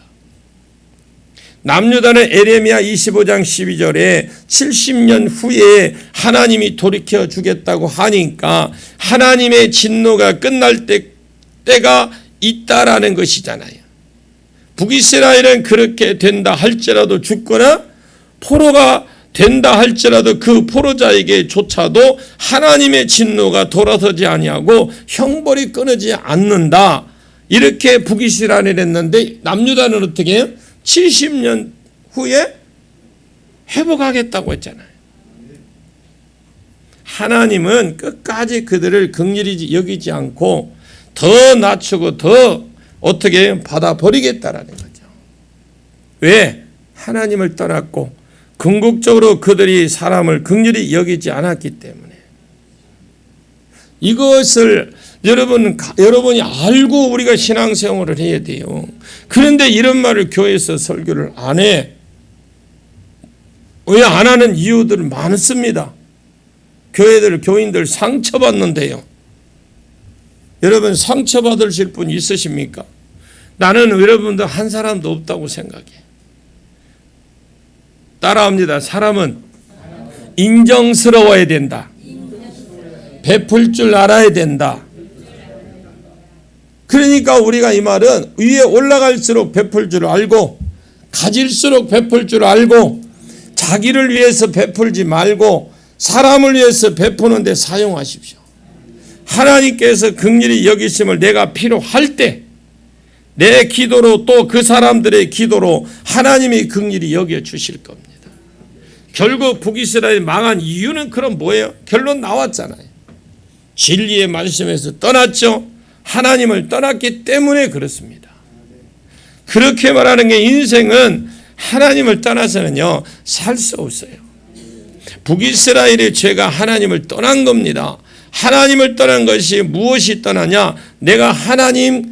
남유다는 에레미야 25장 12절에 70년 후에 하나님이 돌이켜 주겠다고 하니까 하나님의 진노가 끝날 때가 있다라는 것이잖아요. 북이스라엘은 그렇게 된다 할지라도 죽거나 포로가 된다 할지라도 그 포로자에게조차도 하나님의 진노가 돌아서지 아니하고 형벌이 끊어지지 않는다. 이렇게 북이스라엘이 했는데 남유다는 어떻게 해요? 70년 후에 회복하겠다고 했잖아요. 하나님은 끝까지 그들을 긍휼히 여기지 않고 더 낮추고 더 어떻게 받아버리겠다라는 거죠. 왜? 하나님을 떠났고 궁극적으로 그들이 사람을 긍휼히 여기지 않았기 때문에. 이것을 여러분이 알고 우리가 신앙생활을 해야 돼요. 그런데 이런 말을 교회에서 설교를 안 해. 왜 안 하는 이유들 많습니다. 교인들 상처받는데요. 여러분 상처받으실 분 있으십니까? 나는 여러분들 한 사람도 없다고 생각해. 따라합니다. 사람은 인정스러워야 된다. 베풀 줄 알아야 된다. 그러니까 우리가 이 말은 위에 올라갈수록 베풀 줄 알고 가질수록 베풀 줄 알고 자기를 위해서 베풀지 말고 사람을 위해서 베푸는 데 사용하십시오. 하나님께서 긍휼히 여기심을 내가 필요할 때 내 기도로 또 그 사람들의 기도로 하나님이 긍휼히 여겨 주실 겁니다. 결국 북이스라엘이 망한 이유는 그럼 뭐예요? 결론 나왔잖아요. 진리의 말씀에서 떠났죠. 하나님을 떠났기 때문에 그렇습니다. 그렇게 말하는 게 인생은 하나님을 떠나서는요 살 수 없어요. 북이스라엘의 죄가 하나님을 떠난 겁니다. 하나님을 떠난 것이 무엇이 떠나냐? 내가 하나님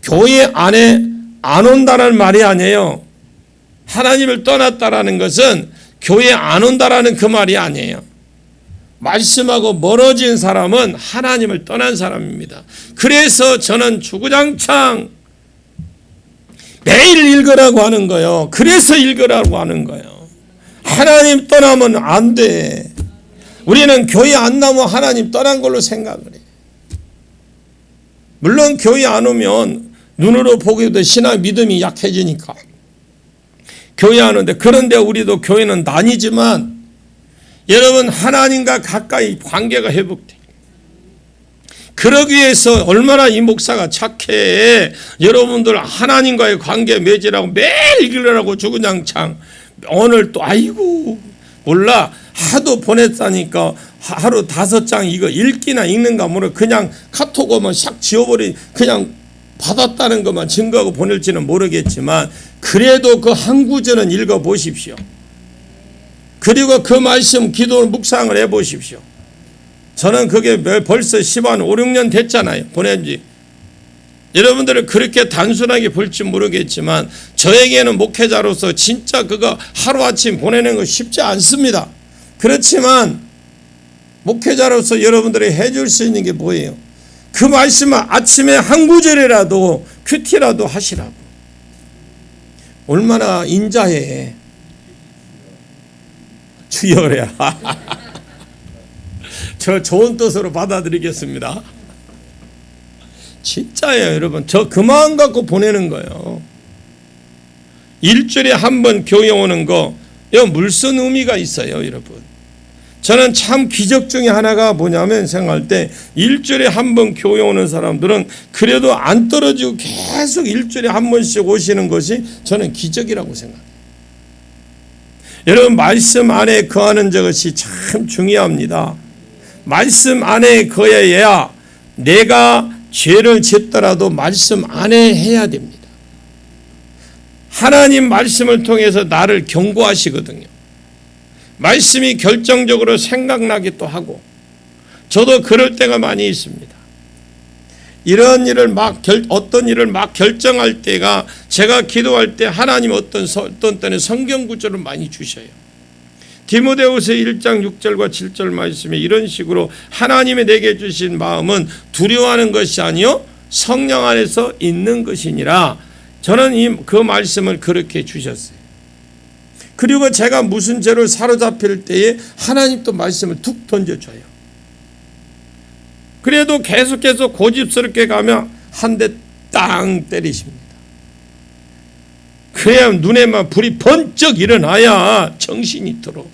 교회 안에 안 온다는 말이 아니에요. 하나님을 떠났다라는 것은 교회 안 온다라는 그 말이 아니에요. 말씀하고 멀어진 사람은 하나님을 떠난 사람입니다. 그래서 저는 주구장창 매일 읽으라고 하는 거예요. 그래서 읽으라고 하는 거예요. 하나님 떠나면 안 돼. 우리는 교회 안 나오면 하나님 떠난 걸로 생각을 해. 물론 교회 안 오면 눈으로 보기도 신앙 믿음이 약해지니까 교회 안 오는데, 그런데 우리도 교회는 다니지만 여러분 하나님과 가까이 관계가 회복돼. 그러기 위해서 얼마나 이 목사가 착해. 여러분들 하나님과의 관계 맺으라고 매일 읽으라고 주구장창. 오늘 또 아이고 몰라 하도 보냈다니까 하루 5장 이거 읽기나 읽는가 모르 그냥 카톡 오면 샥 지워버리 그냥 받았다는 것만 증거하고 보낼지는 모르겠지만 그래도 그 한 구절은 읽어보십시오. 그리고 그 말씀 기도 묵상을 해보십시오. 저는 그게 벌써 10한 5, 6년 됐잖아요. 보낸 지. 여러분들은 그렇게 단순하게 볼지 모르겠지만 저에게는 목회자로서 진짜 그거 하루아침 보내는 거 쉽지 않습니다. 그렇지만 목회자로서 여러분들이 해줄 수 있는 게 뭐예요? 그 말씀을 아침에 한 구절이라도 큐티라도 하시라고. 얼마나 인자해. 주여 그래요. 저 좋은 뜻으로 받아들이겠습니다. 진짜예요 여러분. 저 그 마음 갖고 보내는 거예요. 일주일에 한 번 교회 오는 거 이거 물론 의미가 있어요 여러분. 저는 참 기적 중에 하나가 뭐냐면 생각할 때 일주일에 한 번 교회 오는 사람들은 그래도 안 떨어지고 계속 일주일에 한 번씩 오시는 것이 저는 기적이라고 생각해요. 여러분 말씀 안에 거하는 것이 참 중요합니다. 말씀 안에 거해야 내가 죄를 짓더라도 말씀 안에 해야 됩니다. 하나님 말씀을 통해서 나를 경고하시거든요. 말씀이 결정적으로 생각나기도 하고 저도 그럴 때가 많이 있습니다. 이런 일을 어떤 일을 막 결정할 때가 제가 기도할 때 하나님 어떤 때는 성경 구절을 많이 주셔요. 디모데후서 1장 6절과 7절 말씀에 이런 식으로 하나님이 내게 주신 마음은 두려워하는 것이 아니요 성령 안에서 있는 것이니라. 저는 그 말씀을 그렇게 주셨어요. 그리고 제가 무슨 죄를 사로잡힐 때에 하나님 또 말씀을 툭 던져줘요. 그래도 계속해서 고집스럽게 가면 한 대 땅 때리십니다. 그래야 눈에만 불이 번쩍 일어나야 정신이 들어.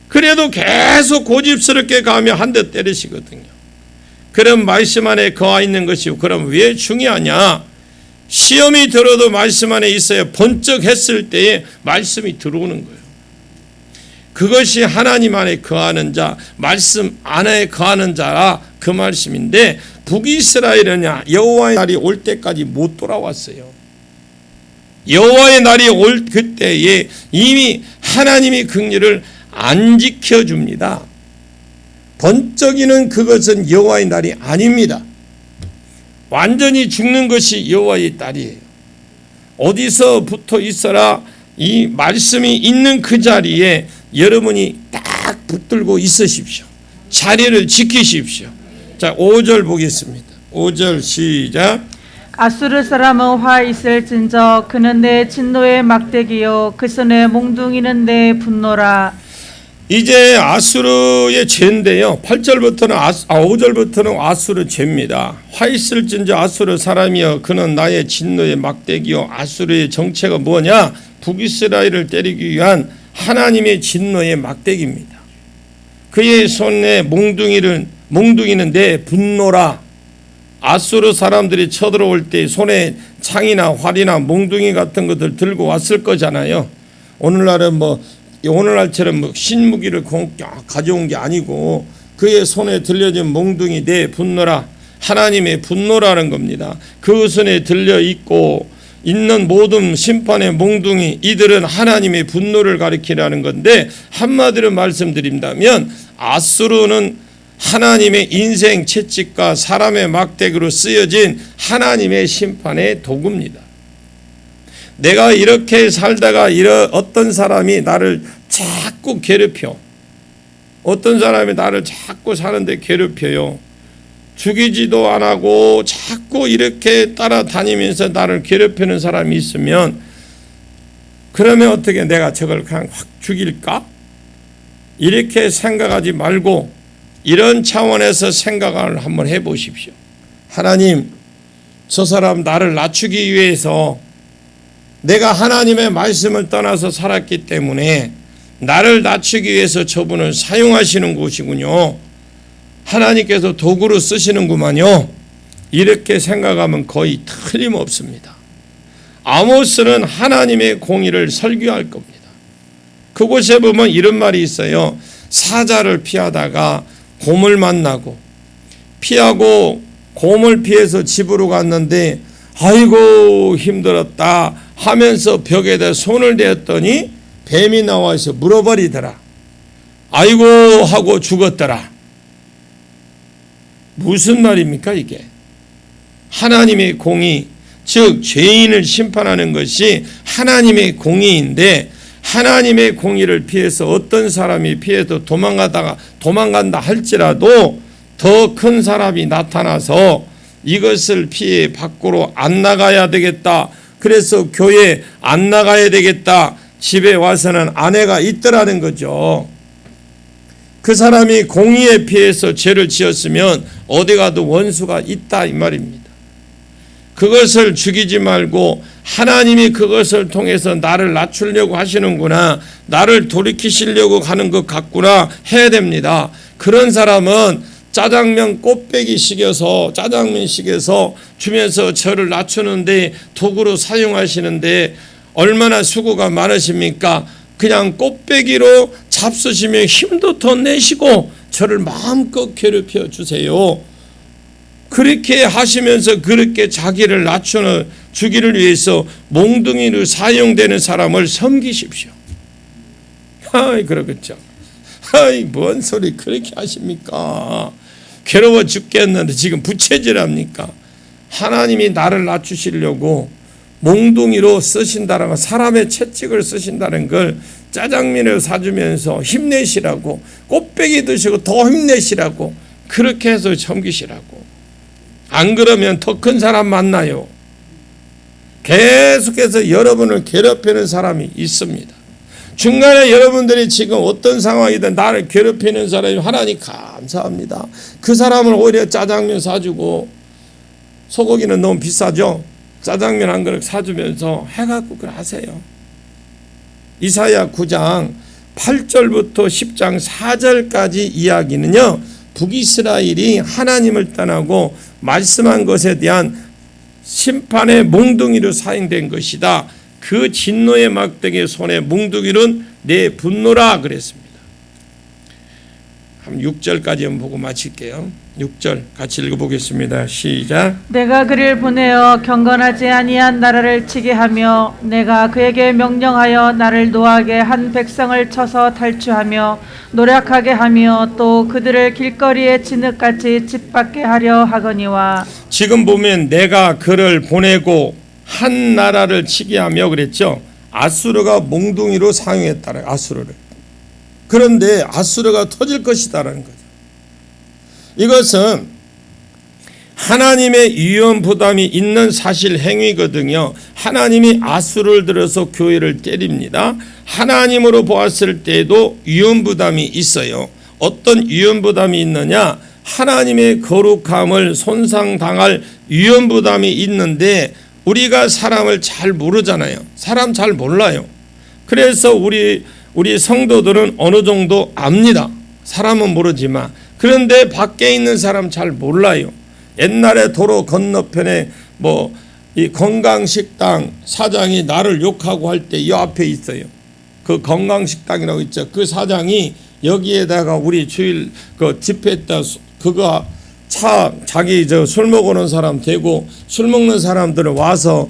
그래도 계속 고집스럽게 가면 한 대 때리시거든요. 그럼 말씀 안에 거하 있는 것이고 그럼 왜 중요하냐? 시험이 들어도 말씀 안에 있어야 번쩍 했을 때에 말씀이 들어오는 거예요. 그것이 하나님 안에 거하는 자, 말씀 안에 거하는 자라 그 말씀인데 북이스라엘은 여호와의 날이 올 때까지 못 돌아왔어요. 여호와의 날이 올 그때에 이미 하나님이 긍휼을 안 지켜줍니다. 번쩍이는 그것은 여호와의 날이 아닙니다. 완전히 죽는 것이 여호와의 날이에요. 어디서 붙어 있어라 이 말씀이 있는 그 자리에 여러분이 딱 붙들고 있으십시오. 자리를 지키십시오. 자, 5절 보겠습니다. 5절 시작. 아수르 사람은 화 있을진저 그는 내 진노의 막대기요 그 손에 몽둥이는 내 분노라. 이제 아수르의 죄인데요. 8절부터는 5절부터는 아수르 죄입니다. 화 있을진저 아수르 사람이여 그는 나의 진노의 막대기요. 아수르의 정체가 뭐냐? 북이스라엘을 때리기 위한 하나님의 진노의 막대기입니다. 그의 손에 몽둥이는 내 분노라. 아수르 사람들이 쳐들어올 때 손에 창이나 활이나 몽둥이 같은 것들 들고 왔을 거잖아요. 오늘날처럼 신무기를 가져온 게 아니고 그의 손에 들려진 몽둥이 내 분노라. 하나님의 분노라는 겁니다. 그 손에 들려 있는 모든 심판의 몽둥이, 이들은 하나님의 분노를 가리키라는 건데, 한마디로 말씀드린다면 아수르는 하나님의 인생 채찍과 사람의 막대기로 쓰여진 하나님의 심판의 도구입니다. 내가 이렇게 살다가 어떤 사람이 나를 자꾸 괴롭혀. 어떤 사람이 나를 자꾸 사는데 괴롭혀요. 죽이지도 안 하고 자꾸 이렇게 따라다니면서 나를 괴롭히는 사람이 있으면, 그러면 어떻게 내가 저걸 그냥 확 죽일까? 이렇게 생각하지 말고 이런 차원에서 생각을 한번 해보십시오. 하나님, 저 사람 나를 낮추기 위해서 내가 하나님의 말씀을 떠나서 살았기 때문에 나를 낮추기 위해서 저분을 사용하시는 곳이군요. 하나님께서 도구로 쓰시는구만요. 이렇게 생각하면 거의 틀림없습니다. 아모스는 하나님의 공의를 설교할 겁니다. 그곳에 보면 이런 말이 있어요. 사자를 피하다가 곰을 만나고, 피하고 곰을 피해서 집으로 갔는데 아이고 힘들었다 하면서 벽에다 손을 대었더니 뱀이 나와서 물어버리더라. 아이고 하고 죽었더라. 무슨 말입니까 이게? 하나님의 공의, 즉 죄인을 심판하는 것이 하나님의 공의인데, 하나님의 공의를 피해서 어떤 사람이 피해서 도망간다 할지라도 더 큰 사람이 나타나서 이것을 피해 밖으로 안 나가야 되겠다. 그래서 교회 안 나가야 되겠다. 집에 와서는 아내가 있더라는 거죠. 그 사람이 공의에 피해서 죄를 지었으면 어디 가도 원수가 있다 이 말입니다. 그것을 죽이지 말고 하나님이 그것을 통해서 나를 낮추려고 하시는구나, 나를 돌이키시려고 하는 것 같구나 해야 됩니다. 그런 사람은 짜장면 꽃배기 식여서 주면서 저를 낮추는데 도구로 사용하시는데 얼마나 수고가 많으십니까? 그냥 꽃배기로 잡수시며 힘도 더 내시고 저를 마음껏 괴롭혀 주세요. 그렇게 하시면서 그렇게 자기를 주기를 위해서 몽둥이로 사용되는 사람을 섬기십시오. 그러겠죠. 뭔 소리 그렇게 하십니까? 괴로워 죽겠는데 지금 부채질합니까? 하나님이 나를 낮추시려고 몽둥이로 쓰신다는 건, 사람의 채찍을 쓰신다는 걸 짜장면을 사주면서 힘내시라고, 꽃배기 드시고 더 힘내시라고, 그렇게 해서 섬기시라고. 안 그러면 더 큰 사람 만나요. 계속해서 여러분을 괴롭히는 사람이 있습니다. 중간에 여러분들이 지금 어떤 상황이든 나를 괴롭히는 사람이, 하나님 감사합니다. 그 사람을 오히려 짜장면 사주고, 소고기는 너무 비싸죠. 짜장면 한 그릇 사주면서 해갖고 그걸 하세요. 이사야 9장 8절부터 10장 4절까지 이야기는요, 북이스라엘이 하나님을 떠나고 말씀한 것에 대한 심판의 몽둥이로 사용된 것이다. 그 진노의 막대기 손에 몽둥이는 내 분노라 그랬습니다. 한 6절까지 한번 보고 마칠게요. 6절 같이 읽어보겠습니다. 시작. 내가 그를 보내어 경건하지 아니한 나라를 치게 하며 내가 그에게 명령하여 나를 노하게 한 백성을 쳐서 탈취하며 노력하게 하며 또 그들을 길거리에 진흙같이 짓밟게 하려 하거니와. 지금 보면 내가 그를 보내고 한 나라를 치게 하며 그랬죠. 아수르가 몽둥이로 사용했다는, 아수르를. 그런데 아수르가 터질 것이다라는 거죠. 이것은 하나님의 위험 부담이 있는 사실 행위거든요. 하나님이 아수를 들어서 교회를 때립니다. 하나님으로 보았을 때도 위험 부담이 있어요. 어떤 위험 부담이 있느냐? 하나님의 거룩함을 손상당할 위험 부담이 있는데 우리가 사람을 잘 모르잖아요. 사람 잘 몰라요. 그래서 우리 성도들은 어느 정도 압니다. 사람은 모르지만. 그런데 밖에 있는 사람 잘 몰라요. 옛날에 도로 건너편에 이 건강식당 사장이 나를 욕하고 할 때 이 앞에 있어요. 그 건강식당이라고 있죠. 그 사장이 여기에다가 우리 주일 그 집회했다 그거 차 자기 술 먹어놓은 사람 대고 술 먹는 사람들을 와서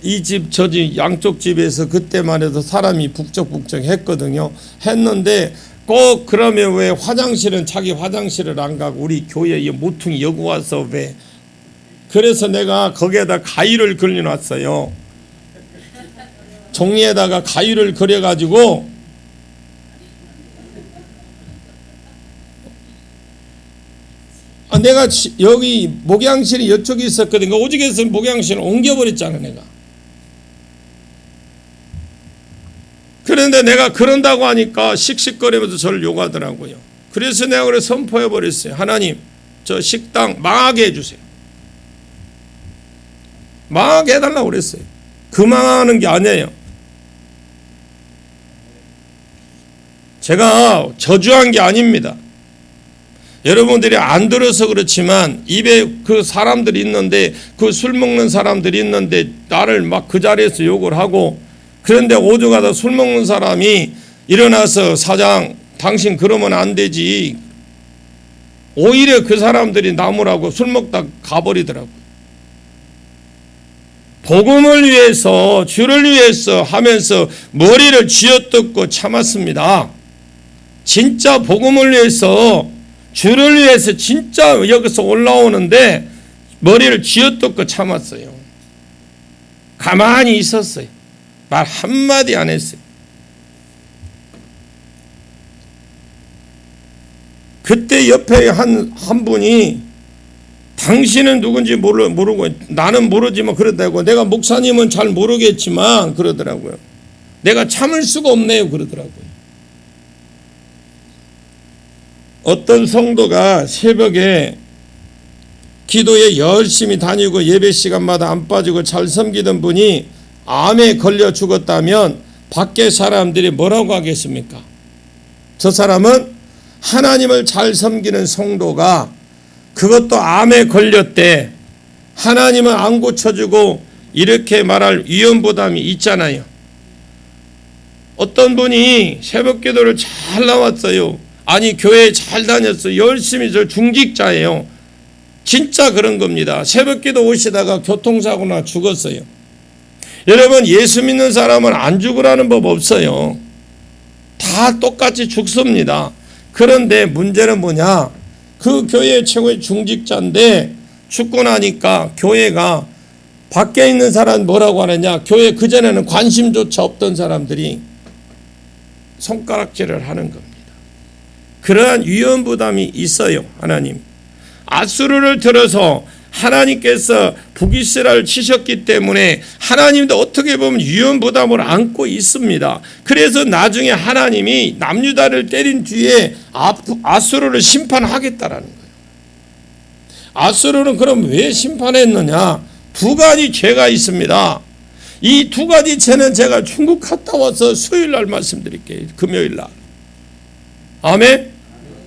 이 집 저 집 양쪽 집에서 그때만 해도 사람이 북적북적 했거든요. 했는데 꼭 그러면 왜 화장실은 자기 화장실을 안 가고 우리 교회 이 모퉁이 여기 와서 왜? 그래서 내가 거기에다 가위를 걸려놨어요. 종이에다가 가위를 그려가지고 내가 여기 목양실이 이쪽에 있었거든요. 오직에서 목양실을 옮겨버렸잖아 내가. 그런데 내가 그런다고 하니까 씩씩거리면서 저를 욕하더라고요. 그래서 내가 그래 선포해버렸어요. 하나님 저 식당 망하게 해주세요. 망하게 해달라고 그랬어요. 그 망하는 게 아니에요. 제가 저주한 게 아닙니다. 여러분들이 안 들어서 그렇지만 입에 그 사람들이 있는데 그 술 먹는 사람들이 있는데 나를 막 그 자리에서 욕을 하고 그런데 오죽하다 술 먹는 사람이 일어나서 사장 당신 그러면 안 되지. 오히려 그 사람들이 나무라고 술 먹다 가버리더라고요. 복음을 위해서 주를 위해서 하면서 머리를 쥐어뜯고 참았습니다. 진짜 복음을 위해서 주를 위해서 진짜 여기서 올라오는데 머리를 쥐어뜯고 참았어요. 가만히 있었어요. 말 한마디 안 했어요. 그때 옆에 한 분이 당신은 누군지 모르고 나는 모르지만 그러다고 내가 목사님은 잘 모르겠지만 그러더라고요. 내가 참을 수가 없네요 그러더라고요. 어떤 성도가 새벽에 기도에 열심히 다니고 예배 시간마다 안 빠지고 잘 섬기던 분이 암에 걸려 죽었다면 밖에 사람들이 뭐라고 하겠습니까? 저 사람은 하나님을 잘 섬기는 성도가 그것도 암에 걸렸대. 하나님은 안 고쳐주고 이렇게 말할 위험 부담이 있잖아요. 어떤 분이 새벽 기도를 잘 나왔어요. 아니 교회에 잘 다녔어요. 열심히 저 중직자예요. 진짜 그런 겁니다. 새벽 기도 오시다가 교통사고나 죽었어요. 여러분 예수 믿는 사람은 안 죽으라는 법 없어요. 다 똑같이 죽습니다. 그런데 문제는 뭐냐? 그 교회 최고의 중직자인데 죽고 나니까 교회가 밖에 있는 사람 뭐라고 하느냐? 교회 그전에는 관심조차 없던 사람들이 손가락질을 하는 겁니다. 그러한 위험 부담이 있어요. 하나님 아수르를 들어서 하나님께서 북이스라엘을 치셨기 때문에 하나님도 어떻게 보면 위험 부담을 안고 있습니다. 그래서 나중에 하나님이 남유다를 때린 뒤에 아수르를 심판하겠다라는 거예요. 아수르는 그럼 왜 심판했느냐? 두 가지 죄가 있습니다. 이 두 가지 죄는 제가 중국 갔다 와서 수요일 날 말씀드릴게요. 금요일 날. 아멘.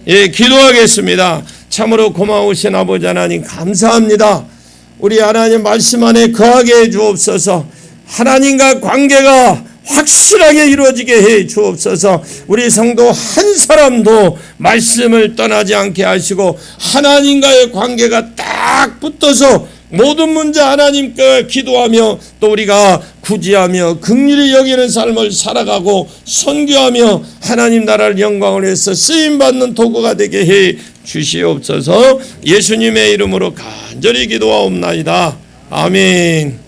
예, 기도하겠습니다. 참으로 고마우신 아버지 하나님 감사합니다. 우리 하나님 말씀 안에 거하게 해 주옵소서. 하나님과 관계가 확실하게 이루어지게 해 주옵소서. 우리 성도 한 사람도 말씀을 떠나지 않게 하시고 하나님과의 관계가 딱 붙어서 모든 문제 하나님께 기도하며 또 우리가 구제하며 긍휼히 여기는 삶을 살아가고 선교하며 하나님 나라를 영광을 위해서 쓰임받는 도구가 되게 해 주시옵소서. 예수님의 이름으로 간절히 기도하옵나이다. 아멘.